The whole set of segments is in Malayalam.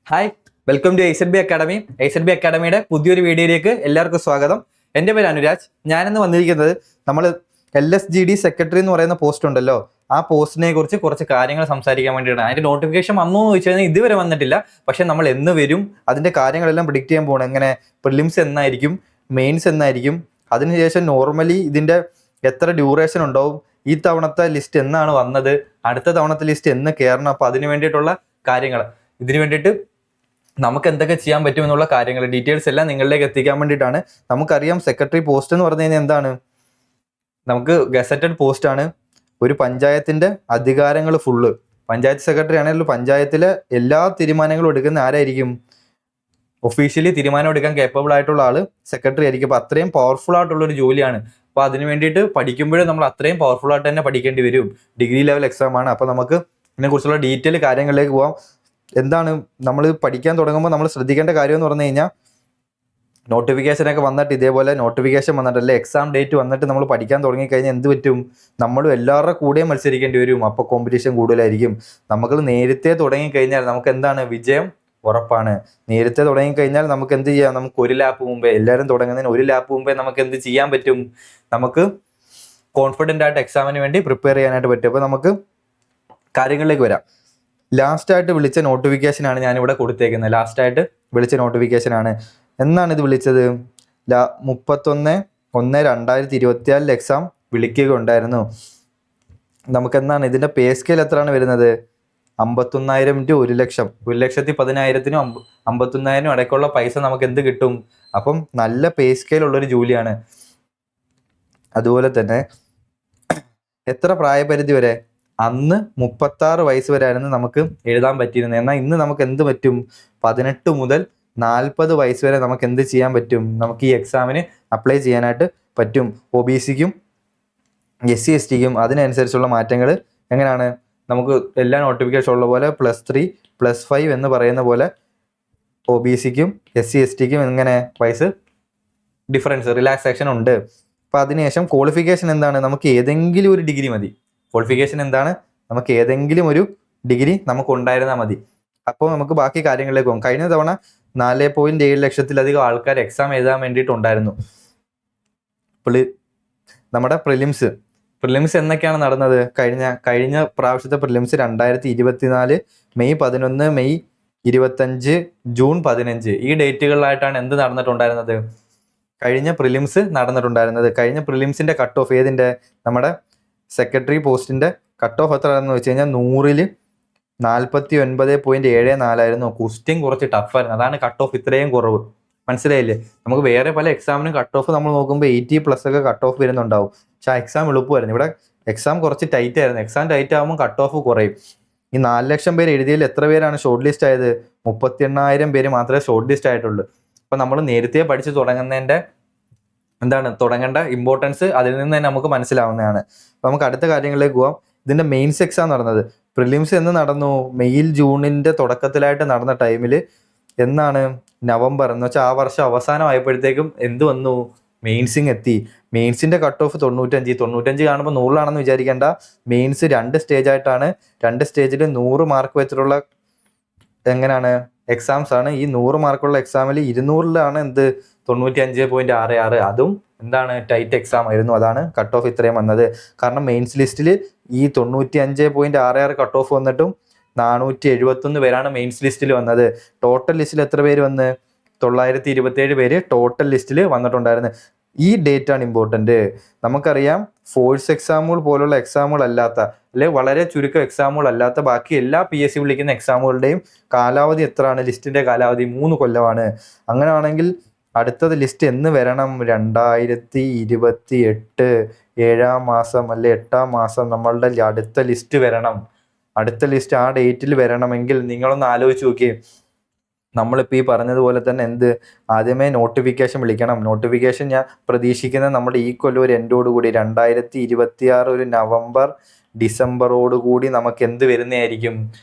Hi, welcome to Aced B academy. Aced B അക്കാഡമിയുടെ പുതിയൊരു വീഡിയോയിലേക്ക് എല്ലാവർക്കും സ്വാഗതം. എൻ്റെ പേര് അനുരാജ്. ഞാനിന്ന് വന്നിരിക്കുന്നത് നമ്മൾ LSGD സെക്രട്ടറി എന്ന് പറയുന്ന പോസ്റ്റ് ഉണ്ടല്ലോ, ആ പോസ്റ്റിനെ കുറിച്ച് കുറച്ച് കാര്യങ്ങൾ സംസാരിക്കാൻ വേണ്ടിയിട്ടാണ്. അതിൻ്റെ നോട്ടിഫിക്കേഷൻ വന്നു എന്ന് ചോദിച്ചു കഴിഞ്ഞാൽ ഇതുവരെ വന്നിട്ടില്ല. പക്ഷേ നമ്മൾ എന്ന് വരും, അതിൻ്റെ കാര്യങ്ങളെല്ലാം പ്രിഡിക്റ്റ് ചെയ്യാൻ പോകണം. എങ്ങനെ പ്രിലിംസ് എന്നായിരിക്കും, മെയിൻസ് എന്നായിരിക്കും, അതിനുശേഷം നോർമലി ഇതിൻ്റെ എത്ര ഡ്യൂറേഷൻ ഉണ്ടാവും, ഈ തവണത്തെ ലിസ്റ്റ് എന്നാണ് വന്നത്, അടുത്ത തവണത്തെ ലിസ്റ്റ് എന്ന് കയറണം, അപ്പോൾ അതിന് വേണ്ടിയിട്ടുള്ള കാര്യങ്ങൾ, ഇതിന് വേണ്ടിയിട്ട് നമുക്ക് എന്തൊക്കെ ചെയ്യാൻ പറ്റും എന്നുള്ള കാര്യങ്ങൾ ഡീറ്റെയിൽസ് എല്ലാം നിങ്ങളിലേക്ക് എത്തിക്കാൻ വേണ്ടിയിട്ടാണ്. നമുക്കറിയാം സെക്രട്ടറി പോസ്റ്റ് എന്ന് പറഞ്ഞു കഴിഞ്ഞാൽ എന്താണ്, നമുക്ക് ഗസറ്റഡ് പോസ്റ്റ് ആണ്. ഒരു പഞ്ചായത്തിന്റെ അധികാരങ്ങൾ ഫുള്ള് പഞ്ചായത്ത് സെക്രട്ടറി ആണെങ്കിലും പഞ്ചായത്തിലെ എല്ലാ തീരുമാനങ്ങളും എടുക്കുന്ന ആരായിരിക്കും? ഒഫീഷ്യലി തീരുമാനം എടുക്കാൻ കേപ്പബിൾ ആയിട്ടുള്ള ആള് സെക്രട്ടറി ആയിരിക്കും. അപ്പൊ അത്രയും പവർഫുൾ ആയിട്ടുള്ള ഒരു ജോലിയാണ്. അപ്പൊ അതിന് വേണ്ടിയിട്ട് പഠിക്കുമ്പോഴും നമ്മൾ അത്രയും പവർഫുൾ ആയിട്ട് തന്നെ പഠിക്കേണ്ടി വരും. ഡിഗ്രി ലെവൽ എക്സാം ആണ്. അപ്പൊ നമുക്ക് ഇതിനെക്കുറിച്ചുള്ള ഡീറ്റെയിൽ കാര്യങ്ങളിലേക്ക് പോവാം. എന്താണ് നമ്മൾ പഠിക്കാൻ തുടങ്ങുമ്പോൾ നമ്മൾ ശ്രദ്ധിക്കേണ്ട കാര്യം എന്ന് പറഞ്ഞു കഴിഞ്ഞാൽ, നോട്ടിഫിക്കേഷനൊക്കെ വന്നിട്ട് ഇതേപോലെ നോട്ടിഫിക്കേഷൻ വന്നിട്ട് അല്ലെ എക്സാം ഡേറ്റ് വന്നിട്ട് നമ്മൾ പഠിക്കാൻ തുടങ്ങിക്കഴിഞ്ഞാൽ എന്ത് പറ്റും? നമ്മളും എല്ലാവരുടെ കൂടെയും മത്സരിക്കേണ്ടി വരും. അപ്പോൾ കോമ്പറ്റീഷൻ കൂടുതലായിരിക്കും. നമുക്ക് നേരത്തെ തുടങ്ങിക്കഴിഞ്ഞാൽ നമുക്ക് എന്താണ്, വിജയം ഉറപ്പാണ്. നേരത്തെ തുടങ്ങിക്കഴിഞ്ഞാൽ നമുക്ക് എന്ത് ചെയ്യാം? നമുക്ക് ഒരു ലാപ്പ് മുമ്പേ, എല്ലാവരും തുടങ്ങുന്നതിന് ഒരു ലാപ്പ് മുമ്പേ നമുക്ക് എന്ത് ചെയ്യാൻ പറ്റും? നമുക്ക് കോൺഫിഡൻ്റ് ആയിട്ട് എക്സാമിന് വേണ്ടി പ്രിപ്പയർ ചെയ്യാനായിട്ട് പറ്റും. അപ്പോൾ നമുക്ക് കാര്യങ്ങളിലേക്ക് വരാം. ലാസ്റ്റായിട്ട് വിളിച്ച നോട്ടിഫിക്കേഷനാണ് ഞാനിവിടെ കൊടുത്തേക്കുന്നത്. ലാസ്റ്റായിട്ട് വിളിച്ച നോട്ടിഫിക്കേഷനാണ്. എന്നാണ് ഇത് വിളിച്ചത്? 31/1/2024 എക്സാം വിളിക്കുകയുണ്ടായിരുന്നു. നമുക്കെന്താണ് ഇതിൻ്റെ പേ സ്കെയിൽ എത്രയാണ് വരുന്നത്? 51,000 to 1,00,000, 1,10,000-നും 51,000 ഇടയ്ക്കുള്ള പൈസ നമുക്ക് എന്ത് കിട്ടും? അപ്പം നല്ല പേ സ്കെയിൽ ഉള്ളൊരു ജോലിയാണ്. അതുപോലെ തന്നെ എത്ര പ്രായപരിധി വരെ? അന്ന് 36 വയസ്സ് വരെയായിരുന്നു നമുക്ക് എഴുതാൻ പറ്റിയിരുന്നത്. എന്നാൽ ഇന്ന് നമുക്ക് എന്ത് പറ്റും? 18 മുതൽ 40 വയസ്സ് വരെ നമുക്ക് എന്ത് ചെയ്യാൻ പറ്റും? നമുക്ക് ഈ എക്സാമിന് അപ്ലൈ ചെയ്യാനായിട്ട് പറ്റും. OBCക്കും SC STക്കും അതിനനുസരിച്ചുള്ള മാറ്റങ്ങൾ എങ്ങനെയാണ്? നമുക്ക് എല്ലാ നോട്ടിഫിക്കേഷൻ ഉള്ള പോലെ +3 +5 എന്ന് പറയുന്ന പോലെ OBCക്കും SC STക്കും എങ്ങനെ വയസ്സ് ഡിഫറൻസ് റിലാക്സേഷൻ ഉണ്ട്. അപ്പം അതിനുശേഷം ക്വാളിഫിക്കേഷൻ എന്താണ്? നമുക്ക് ഏതെങ്കിലും ഒരു ഡിഗ്രി മതി. ക്വാളിഫിക്കേഷൻ എന്താണ്? നമുക്ക് ഏതെങ്കിലും ഒരു ഡിഗ്രി നമുക്ക് ഉണ്ടായിരുന്നാൽ മതി. അപ്പോൾ നമുക്ക് ബാക്കി കാര്യങ്ങളിലേക്ക് പോകും. കഴിഞ്ഞ തവണ 4.7 ലക്ഷത്തിലധികം ആൾക്കാർ എക്സാം എഴുതാൻ വേണ്ടിയിട്ടുണ്ടായിരുന്നു. നമ്മുടെ പ്രിലിംസ് എന്നൊക്കെയാണ് നടന്നത്? കഴിഞ്ഞ പ്രാവശ്യത്തെ പ്രിലിംസ് 2024 മെയ് 11, മെയ് 25, ജൂൺ 15 ഈ ഡേറ്റുകളിലായിട്ടാണ് എന്ത് നടന്നിട്ടുണ്ടായിരുന്നത്? കഴിഞ്ഞ പ്രിലിംസ് നടന്നിട്ടുണ്ടായിരുന്നത്. കഴിഞ്ഞ പ്രിലിംസിന്റെ കട്ട് ഓഫ് ഏതിന്റെ? നമ്മുടെ സെക്രട്ടറി പോസ്റ്റിന്റെ കട്ട് ഓഫ് എത്രയാണെന്ന് വെച്ച് കഴിഞ്ഞാൽ 100-ൽ 49.74 ആയിരുന്നു. ക്വസ്റ്റ്യൻ കുറച്ച് ടഫായിരുന്നു. അതാണ് കട്ട് ഓഫ് ഇത്രയും കുറവ്. മനസ്സിലായില്ലേ? നമുക്ക് വേറെ പല എക്സാമിനും കട്ട് ഓഫ് നമ്മൾ നോക്കുമ്പോൾ 80+ ഒക്കെ കട്ട് ഓഫ് വരുന്നുണ്ടാവും. പക്ഷെ ആ എക്സാം എളുപ്പമായിരുന്നു. ഇവിടെ എക്സാം കുറച്ച് ടൈറ്റ് ആയിരുന്നു. എക്സാം ടൈറ്റ് ആകുമ്പോൾ കട്ട് ഓഫ് കുറയും. ഈ 4 ലക്ഷം പേര് എഴുതിയതിൽ എത്ര പേരാണ് ഷോർട്ട് ലിസ്റ്റ് ആയത്? 38,000 പേര് മാത്രമേ ഷോർട്ട് ലിസ്റ്റ് ആയിട്ടുള്ളൂ. അപ്പം നമ്മൾ നേരത്തെ പഠിച്ച് തുടങ്ങുന്നതിൻ്റെ തുടങ്ങേണ്ട ഇമ്പോർട്ടൻസ് അതിൽ നിന്ന് തന്നെ നമുക്ക് മനസ്സിലാവുന്നതാണ്. അപ്പം നമുക്ക് അടുത്ത കാര്യങ്ങളിലേക്ക് പോവാം. ഇതിൻ്റെ മെയിൻസ് എക്സാം നടന്നത്, പ്രിലിംസ് എന്ന് നടന്നു? മെയിൽ ജൂണിൻ്റെ തുടക്കത്തിലായിട്ട് നടന്ന ടൈമിൽ എന്നാണ്? നവംബർ എന്ന് വെച്ചാൽ ആ വർഷം അവസാനമായപ്പോഴത്തേക്കും എന്ത് വന്നു? മെയിൻസിങ് എത്തി. മെയിൻസിൻ്റെ കട്ട് ഓഫ് 95 കാണുമ്പോൾ 100-ആണെന്ന് വിചാരിക്കേണ്ട. മെയിൻസ് 2 സ്റ്റേജായിട്ടാണ്. 2 സ്റ്റേജിൽ 100 മാർക്ക് വെച്ചിട്ടുള്ള എങ്ങനെയാണ് എക്സാംസ് ആണ്. ഈ 100 മാർക്കുള്ള എക്സാമിൽ 200-ലാണ് എന്ത്? 95.66. അതും ടൈറ്റ് എക്സാം ആയിരുന്നു. അതാണ് കട്ട് ഓഫ് ഇത്രയും വന്നത്. കാരണം മെയിൻസ് ലിസ്റ്റിൽ ഈ 95.66 കട്ട് ഓഫ് വന്നിട്ടും 471 പേരാണ് മെയിൻസ് ലിസ്റ്റിൽ വന്നത്. ടോട്ടൽ ലിസ്റ്റിൽ എത്ര പേര് വന്ന്? 927 പേര് ടോട്ടൽ ലിസ്റ്റിൽ വന്നിട്ടുണ്ടായിരുന്നു. ഈ ഡേറ്റ് ആണ് ഇമ്പോർട്ടൻറ്റ്. നമുക്കറിയാം ഫോഴ്സ് എക്സാമുകൾ പോലുള്ള എക്സാമുകൾ അല്ലാത്ത, അല്ലെങ്കിൽ വളരെ ചുരുക്കം എക്സാമുകൾ അല്ലാത്ത ബാക്കി എല്ലാ PSC വിളിക്കുന്ന എക്സാമുകളുടെയും കാലാവധി എത്രയാണ്? ലിസ്റ്റിൻ്റെ കാലാവധി 3 കൊല്ലമാണ്. അങ്ങനെയാണെങ്കിൽ അടുത്തത് ലിസ്റ്റ് എന്ന് വരണം? 2028 7-ാം മാസം അല്ലെ 8-ാം മാസം നമ്മളുടെ അടുത്ത ലിസ്റ്റ് വരണം. അടുത്ത ലിസ്റ്റ് ആ ഡേറ്റിൽ വരണമെങ്കിൽ നിങ്ങളൊന്ന് ആലോചിച്ച് നോക്കിയേ. നമ്മളിപ്പോൾ ഈ പറഞ്ഞതുപോലെ തന്നെ ആദ്യമേ നോട്ടിഫിക്കേഷൻ വിളിക്കണം. നോട്ടിഫിക്കേഷൻ ഞാൻ പ്രതീക്ഷിക്കുന്നത് നമ്മുടെ ഈ കൊല്ലം ഒരു എൻഡോടുകൂടി 2026 ഒരു നവംബർ ഡിസംബറോടുകൂടി നമുക്ക് വരുന്നതായിരിക്കും?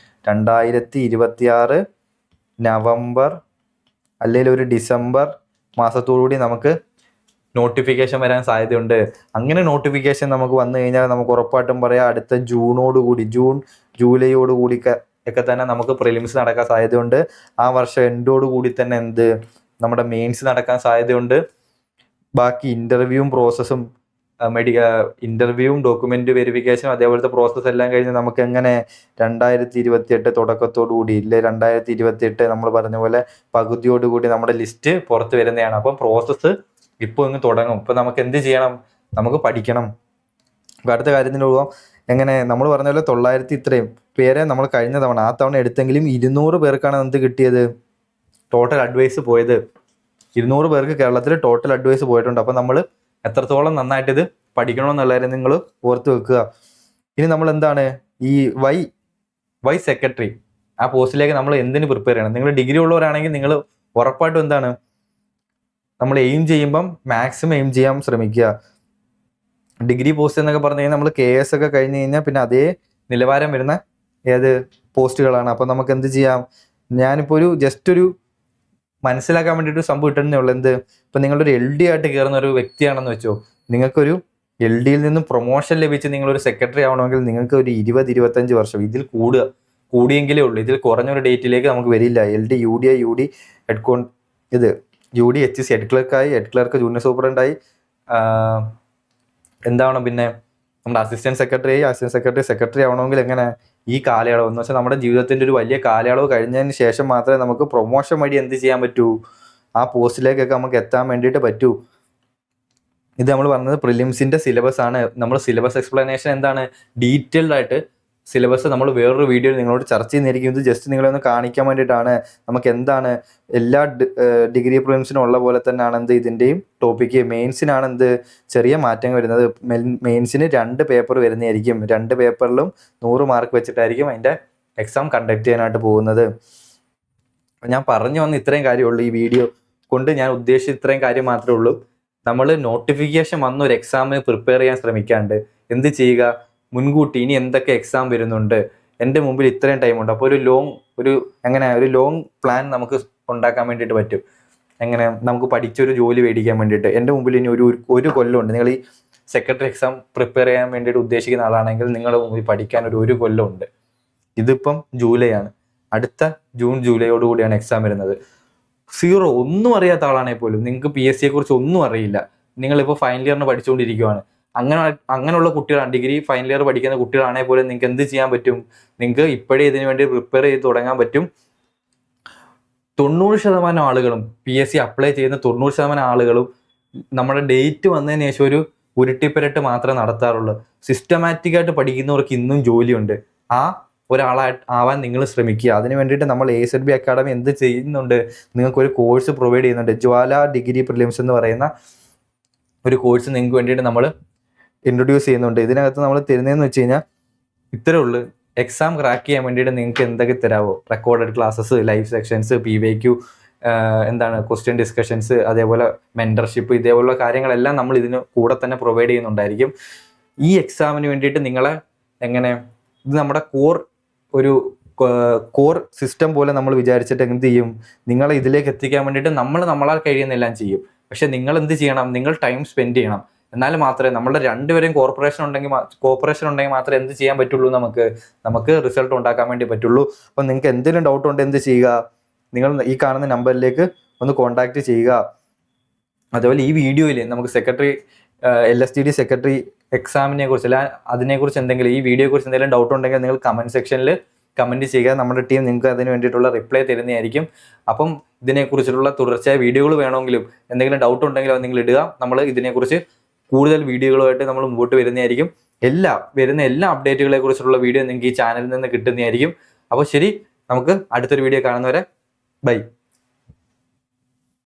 2026 നവംബർ അല്ലെങ്കിൽ ഒരു ഡിസംബർ മാസത്തോടുകൂടി നമുക്ക് നോട്ടിഫിക്കേഷൻ വരാൻ സാധ്യതയുണ്ട്. അങ്ങനെ നോട്ടിഫിക്കേഷൻ നമുക്ക് വന്നു കഴിഞ്ഞാൽ നമുക്ക് ഉറപ്പായിട്ടും പറയാം അടുത്ത ജൂൺ ജൂലൈയോടുകൂടി ഒക്കെ തന്നെ നമുക്ക് പ്രിലിംസ് നടക്കാൻ സാധ്യതയുണ്ട്. ആ വർഷം എൻഡോട് കൂടി തന്നെ നമ്മുടെ മെയിൻസ് നടക്കാൻ സാധ്യതയുണ്ട്. ബാക്കി ഇന്റർവ്യൂവും പ്രോസസ്സും ഇന്റർവ്യൂവും ഡോക്യുമെന്റ് വെരിഫിക്കേഷനും അതേപോലത്തെ പ്രോസസ്സ് എല്ലാം കഴിഞ്ഞ് നമുക്ക് എങ്ങനെ 2028 തുടക്കത്തോടു കൂടി ഇല്ലേ 2028 നമ്മൾ പറഞ്ഞ പോലെ പകുതിയോടുകൂടി നമ്മുടെ ലിസ്റ്റ് പുറത്ത് വരുന്നതാണ്. അപ്പം പ്രോസസ്സ് ഇപ്പോൾ ഇങ്ങ് തുടങ്ങും. ഇപ്പം നമുക്ക് എന്ത് ചെയ്യണം? നമുക്ക് പഠിക്കണം. അപ്പം അടുത്ത കാര്യത്തിന് പോകാം. എങ്ങനെ നമ്മൾ പറഞ്ഞ പോലെ 900 ഇത്രയും പേരെ നമ്മൾ കഴിഞ്ഞ തവണ ആ തവണ എടുത്തെങ്കിലും 200 പേർക്കാണ് എന്ത് കിട്ടിയത്? ടോട്ടൽ അഡ്വൈസ് പോയത്. 200 പേർക്ക് കേരളത്തിൽ ടോട്ടൽ അഡ്വൈസ് പോയിട്ടുണ്ട്. അപ്പം നമ്മൾ എത്രത്തോളം നന്നായിട്ട് ഇത് പഠിക്കണമെന്നുള്ള കാര്യം നിങ്ങൾ ഓർത്ത് വെക്കുക. ഇനി നമ്മൾ എന്താണ് ഈ വൈ സെക്രട്ടറി ആ പോസ്റ്റിലേക്ക് നമ്മൾ എന്തിന് പ്രിപ്പയർ ചെയ്യണം? നിങ്ങൾ ഡിഗ്രി ഉള്ളവരാണെങ്കിൽ നിങ്ങൾ ഉറപ്പായിട്ടും എന്താണ് നമ്മൾ എയിം ചെയ്യുമ്പം മാക്സിമം എയിം ചെയ്യാൻ ശ്രമിക്കുക. ഡിഗ്രി പോസ്റ്റ് എന്നൊക്കെ പറഞ്ഞു കഴിഞ്ഞാൽ നമ്മൾ KS ഒക്കെ കഴിഞ്ഞ് കഴിഞ്ഞാൽ പിന്നെ അതേ നിലവാരം വരുന്ന പോസ്റ്റുകളാണ്. അപ്പം നമുക്ക് എന്ത് ചെയ്യാം? ഞാനിപ്പോൾ ജസ്റ്റ് ഒരു മനസ്സിലാക്കാൻ വേണ്ടിയിട്ട് സംഭവം ഇട്ടേ ഉള്ളൂ. ഇപ്പം നിങ്ങളൊരു LD ആയിട്ട് കയറുന്ന ഒരു വ്യക്തിയാണെന്ന് വെച്ചോ, നിങ്ങൾക്കൊരു LDയിൽ നിന്നും പ്രൊമോഷൻ ലഭിച്ച് നിങ്ങളൊരു സെക്രട്ടറി ആവണമെങ്കിൽ നിങ്ങൾക്ക് ഒരു 20-25 വർഷം ഇതിൽ കൂടിയെങ്കിലേ ഉള്ളൂ. ഇതിൽ കുറഞ്ഞൊരു ഡേറ്റിലേക്ക് നമുക്ക് വരില്ല. LD UD UD HC head ക്ലർക്കായി, ഹെഡ് ക്ലർക്ക് ജൂനിയർ സൂപ്രണ്ടായി, എന്താവണം പിന്നെ നമ്മുടെ അസിസ്റ്റന്റ് സെക്രട്ടറി ആവണമെങ്കിൽ എങ്ങനെ ഈ കാലയളവ് എന്ന് വെച്ചാൽ നമ്മുടെ ജീവിതത്തിന്റെ ഒരു വലിയ കാലയളവ് കഴിഞ്ഞതിന് ശേഷം മാത്രമേ നമുക്ക് പ്രൊമോഷൻ വഴി എന്ത് ചെയ്യാൻ പറ്റൂ? ആ പോസ്റ്റിലേക്കൊക്കെ നമുക്ക് എത്താൻ വേണ്ടിയിട്ട് പറ്റൂ. ഇത് നമ്മൾ പറഞ്ഞത് പ്രിലിംസിന്റെ സിലബസ് ആണ്. നമ്മൾ സിലബസ് എക്സ്പ്ലനേഷൻ എന്താണ് ഡീറ്റെയിൽഡ് ആയിട്ട് സിലബസ് നമ്മൾ വേറൊരു വീഡിയോയിൽ നിങ്ങളോട് ചർച്ച ചെയ്യുന്നതായിരിക്കും. ഇത് ജസ്റ്റ് നിങ്ങളെ ഒന്ന് കാണിക്കാൻ വേണ്ടിയിട്ടാണ്. നമുക്ക് എന്താണ് എല്ലാ ഡിഗ്രി പ്രിലിംസിനും ഉള്ള പോലെ തന്നെയാണ് ഇതിൻ്റെയും ടോപ്പിക്ക്. മെയിൻസിനാണ് ചെറിയ മാറ്റങ്ങൾ വരുന്നത്. മെയിൻസിന് 2 പേപ്പർ വരുന്നതായിരിക്കും. 2 പേപ്പറിലും 100 മാർക്ക് വെച്ചിട്ടായിരിക്കും അതിൻ്റെ എക്സാം കണ്ടക്ട് ചെയ്യാനായിട്ട് പോകുന്നത്. ഞാൻ പറഞ്ഞു വന്ന ഇത്രയും കാര്യമുള്ളൂ. ഈ വീഡിയോ കൊണ്ട് ഞാൻ ഉദ്ദേശിച്ച ഇത്രയും കാര്യം മാത്രമേ ഉള്ളൂ. നമ്മൾ നോട്ടിഫിക്കേഷൻ വന്ന ഒരു എക്സാമിന് പ്രിപ്പയർ ചെയ്യാൻ ശ്രമിക്കാണ്ട് എന്ത് ചെയ്യുക? മുൻകൂട്ടി ഇനി എന്തൊക്കെ എക്സാം വരുന്നുണ്ട്, എൻ്റെ മുമ്പിൽ ഇത്രയും ടൈമുണ്ട്, അപ്പോൾ ഒരു ലോങ് പ്ലാൻ നമുക്ക് ഉണ്ടാക്കാൻ വേണ്ടിയിട്ട് പറ്റും. എങ്ങനെ നമുക്ക് പഠിച്ചൊരു ജോലി മേടിക്കാൻ വേണ്ടിയിട്ട്. എൻ്റെ മുമ്പിൽ ഇനി ഒരു കൊല്ലമുണ്ട്. നിങ്ങൾ ഈ സെക്രട്ടറി എക്സാം പ്രിപ്പയർ ചെയ്യാൻ വേണ്ടിയിട്ട് ഉദ്ദേശിക്കുന്ന ആളാണെങ്കിൽ നിങ്ങളുടെ മുമ്പിൽ പഠിക്കാൻ ഒരു കൊല്ലമുണ്ട്. ഇതിപ്പം ജൂലൈ ആണ്. അടുത്ത ജൂൺ ജൂലൈയോടുകൂടിയാണ് എക്സാം വരുന്നത്. 0 ഒന്നും അറിയാത്ത ആളാണെങ്കിൽ പോലും നിങ്ങൾക്ക് PSC കുറിച്ച് ഒന്നും അറിയില്ല. നിങ്ങളിപ്പോൾ ഫൈനൽ ഇയറിന് പഠിച്ചുകൊണ്ടിരിക്കുകയാണ്. അങ്ങനെയുള്ള കുട്ടികളാണ്, ഡിഗ്രി ഫൈനൽ ഇയർ പഠിക്കുന്ന കുട്ടികളാണെങ്കിൽ പോലും നിങ്ങൾക്ക് എന്ത് ചെയ്യാൻ പറ്റും? നിങ്ങൾക്ക് ഇപ്പോഴേ ഇതിനു വേണ്ടി പ്രിപ്പയർ ചെയ്ത് തുടങ്ങാൻ പറ്റും. 90% ആളുകളും PSC അപ്ലൈ ചെയ്യുന്ന 90% ആളുകളും നമ്മുടെ ഡേറ്റ് വന്നതിന് ശേഷം ഒരു ഉരുട്ടിപ്പരട്ട് മാത്രമേ നടത്താറുള്ളൂ. സിസ്റ്റമാറ്റിക്കായിട്ട് പഠിക്കുന്നവർക്ക് ഇന്നും ജോലിയുണ്ട്. ഒരാളാവാൻ നിങ്ങൾ ശ്രമിക്കുക. അതിന് വേണ്ടിയിട്ട് നമ്മൾ AZB അക്കാഡമി എന്ത് ചെയ്യുന്നുണ്ട്? നിങ്ങൾക്കൊരു കോഴ്സ് പ്രൊവൈഡ് ചെയ്യുന്നുണ്ട്. ജ്വാല ഡിഗ്രി പ്രിലിംസ് എന്ന് പറയുന്ന ഒരു കോഴ്സ് നിങ്ങൾക്ക് വേണ്ടിയിട്ട് നമ്മൾ ഇൻട്രൊഡ്യൂസ് ചെയ്യുന്നുണ്ട്. ഇതിനകത്ത് നമ്മൾ തരുന്നതെന്ന് വെച്ച് കഴിഞ്ഞാൽ ഇത്രേ ഉള്ളൂ. എക്സാം ക്രാക്ക് ചെയ്യാൻ വേണ്ടിയിട്ട് നിങ്ങൾക്ക് എന്തൊക്കെ തരാമോ? Recorded classes, live sections, PYQ, question discussions, അതേപോലെ മെൻറ്റർഷിപ്പ്, ഇതേപോലുള്ള കാര്യങ്ങളെല്ലാം നമ്മൾ ഇതിന് കൂടെ തന്നെ പ്രൊവൈഡ് ചെയ്യുന്നുണ്ടായിരിക്കും. ഈ എക്സാമിന് വേണ്ടിയിട്ട് നിങ്ങളെ ഇത് നമ്മുടെ കോർ സിസ്റ്റം പോലെ നമ്മൾ വിചാരിച്ചിട്ട് എന്ത് ചെയ്യും? നിങ്ങളെ ഇതിലേക്ക് എത്തിക്കാൻ വേണ്ടിയിട്ട് നമ്മളാൽ കഴിയുന്നെല്ലാം ചെയ്യും. പക്ഷെ നിങ്ങൾ എന്ത് ചെയ്യണം? നിങ്ങൾ ടൈം സ്പെൻഡ് ചെയ്യണം. എന്നാൽ മാത്രമേ നമ്മളുടെ രണ്ടുപേരെയും കോർപ്പറേഷൻ ഉണ്ടെങ്കിൽ മാത്രമേ എന്ത് ചെയ്യാൻ പറ്റുള്ളൂ? നമുക്ക് റിസൾട്ട് ഉണ്ടാക്കാൻ വേണ്ടി പറ്റുള്ളൂ. അപ്പം നിങ്ങൾക്ക് എന്തെങ്കിലും ഡൗട്ട് ഉണ്ടെങ്കിൽ എന്ത് ചെയ്യുക? നിങ്ങൾ ഈ കാണുന്ന നമ്പറിലേക്ക് ഒന്ന് കോൺടാക്ട് ചെയ്യുക. അതുപോലെ ഈ വീഡിയോയിൽ നമുക്ക് LSGD സെക്രട്ടറി എക്സാമിനെ കുറിച്ച് അതിനെക്കുറിച്ച് ഈ വീഡിയോയെക്കുറിച്ച് എന്തെങ്കിലും ഡൗട്ട് ഉണ്ടെങ്കിൽ നിങ്ങൾ കമൻറ്റ് സെക്ഷനിൽ കമൻറ്റ് ചെയ്യുക. നമ്മുടെ ടീം നിങ്ങൾക്ക് അതിന് വേണ്ടിയിട്ടുള്ള റിപ്ലൈ തരുന്നതായിരിക്കും. അപ്പം ഇതിനെക്കുറിച്ചിട്ടുള്ള തുടർച്ചയായ വീഡിയോകൾ വേണമെങ്കിലും എന്തെങ്കിലും ഡൗട്ട് ഉണ്ടെങ്കിലും അത് നിങ്ങൾ ഇടുക. നമ്മൾ ഇതിനെക്കുറിച്ച് കൂടുതൽ വീഡിയോകളുമായിട്ട് നമ്മൾ മുമ്പോട്ട് വരുന്നതായിരിക്കും. വരുന്ന എല്ലാ അപ്ഡേറ്റുകളെ കുറിച്ചുള്ള വീഡിയോ നിങ്ങൾക്ക് ഈ ചാനലിൽ നിന്ന് കിട്ടുന്നതായിരിക്കും. അപ്പോൾ ശരി, നമുക്ക് അടുത്തൊരു വീഡിയോ കാണുന്നവരെ ബൈ.